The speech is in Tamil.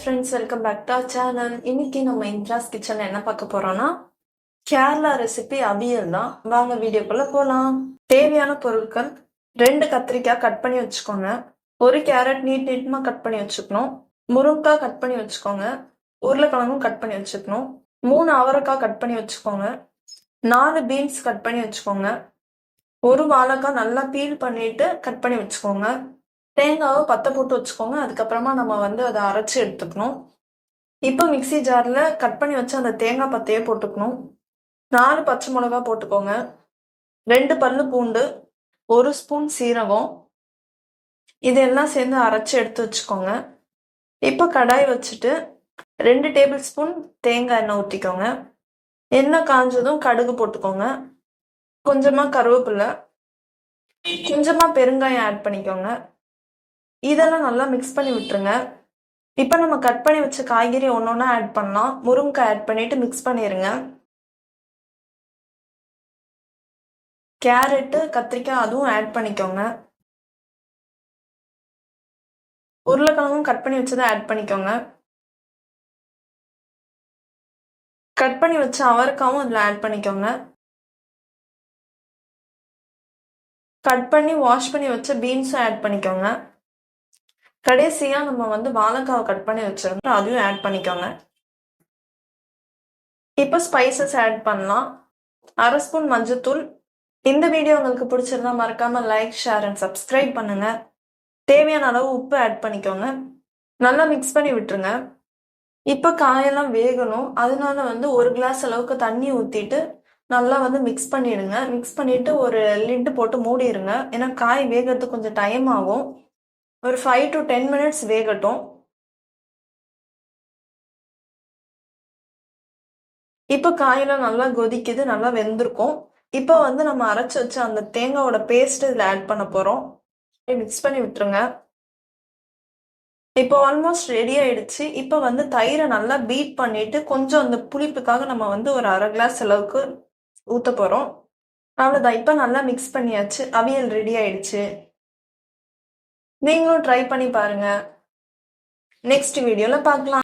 Friends, welcome back to our channel. இன்னைக்கு நம்ம இந்திராஸ் கிச்சன்ல என்ன பார்க்க போறோம்னா கேரளா ரெசிபி அவியல் தான். வாங்க வீடியோக்குள்ள போலாம். தேவையான பொருட்கள்: 2 கத்திரிக்காய் கட் பண்ணி வச்சுக்கோங்க, 1 கேரட் நீட்டமா கட் பண்ணி வச்சுக்கணும், முருங்கைக்காய் கட் பண்ணி வச்சுக்கோங்க, உருளைக்கிழங்கும் கட் பண்ணி வச்சுக்கணும், 3 அவரைக்காய் கட் பண்ணி வச்சுக்கோங்க, 4 பீன்ஸ் கட் பண்ணி வச்சுக்கோங்க, 1 வாழைக்காய் நல்லா பீல் பண்ணிட்டு கட் பண்ணி வச்சுக்கோங்க, தேங்காவை பத்தை போட்டு வச்சுக்கோங்க. அதுக்கப்புறமா நம்ம அதை அரைச்சி எடுத்துக்கணும். இப்போ மிக்சி ஜாரில் கட் பண்ணி வச்சு அந்த தேங்காய் பத்தையே போட்டுக்கணும். 4 பச்சை மிளகா போட்டுக்கோங்க, 2 பல்லு பூண்டு, 1 ஸ்பூன் சீரகம், இதெல்லாம் சேர்ந்து அரைச்சி எடுத்து வச்சுக்கோங்க. இப்போ கடாய் வச்சுட்டு 2 டேபிள் ஸ்பூன் தேங்காய் எண்ணெய் ஊற்றிக்கோங்க. எண்ணெய் காஞ்சதும் கடுகு போட்டுக்கோங்க, கொஞ்சமாக கருவேப்பிலை, கொஞ்சமாக பெருங்காயம் ஆட் பண்ணிக்கோங்க. இதெல்லாம் நல்லா மிக்ஸ் பண்ணி விட்டுருங்க. இப்போ நம்ம கட் பண்ணி வச்ச காய்கறி ஒன்றா ஆட் பண்ணலாம். முருங்கைக்காய் ஆட் பண்ணிட்டு மிக்ஸ் பண்ணிடுங்க. கேரட்டு, கத்திரிக்காய் அதுவும் ஆட் பண்ணிக்கோங்க. உருளைக்கிழங்கும் கட் பண்ணி வச்சதை ஆட் பண்ணிக்கோங்க. கட் பண்ணி வச்ச அவரைக்காவும் அதில் ஆட் பண்ணிக்கோங்க. கட் பண்ணி வாஷ் பண்ணி வச்ச பீன்ஸும் ஆட் பண்ணிக்கோங்க. கடைசியாக நம்ம வாழைக்காவை கட் பண்ணி வச்சிருந்தோம், அதையும் ஆட் பண்ணிக்கோங்க. இப்போ ஸ்பைசஸ் ஆட் பண்ணலாம். 1/2 ஸ்பூன் மஞ்சத்தூள். இந்த வீடியோ உங்களுக்கு பிடிச்சிருந்தா மறக்காம லைக், ஷேர் அண்ட் சப்ஸ்கிரைப் பண்ணுங்க. தேவையான அளவு உப்பு ஆட் பண்ணிக்கோங்க. நல்லா மிக்ஸ் பண்ணி விட்டுருங்க. இப்போ காயெல்லாம் வேகணும், அதனால 1 கிளாஸ் அளவுக்கு தண்ணி ஊற்றிட்டு நல்லா மிக்ஸ் பண்ணிடுங்க. மிக்ஸ் பண்ணிட்டு ஒரு லிட்டு போட்டு மூடிடுங்க. ஏன்னா காய் வேகிறதுக்கு கொஞ்சம் டைம் ஆகும். ஒரு 5 to 10 மினிட்ஸ் வேகட்டும். இப்போ காயெல்லாம் நல்லா கொதிக்குது, நல்லா வெந்திருக்கும். இப்போ நம்ம அரைச்சி வச்ச அந்த தேங்காயோட பேஸ்ட் இதில் ஆட் பண்ண போகிறோம். மிக்ஸ் பண்ணி விட்டுருங்க. இப்போ ஆல்மோஸ்ட் ரெடி ஆயிடுச்சு. இப்போ தயிரை நல்லா பீட் பண்ணிட்டு கொஞ்சம் அந்த புளிப்புக்காக நம்ம ஒரு 1/2 கிளாஸ் அளவுக்கு ஊற்ற போகிறோம். அவ்வளோதான். இப்போ நல்லா மிக்ஸ் பண்ணியாச்சு. அவியல் ரெடி ஆயிடுச்சு. நீங்களும் ட்ரை பண்ணி பாருங்க. நெக்ஸ்ட் வீடியோவில் பார்க்கலாம்.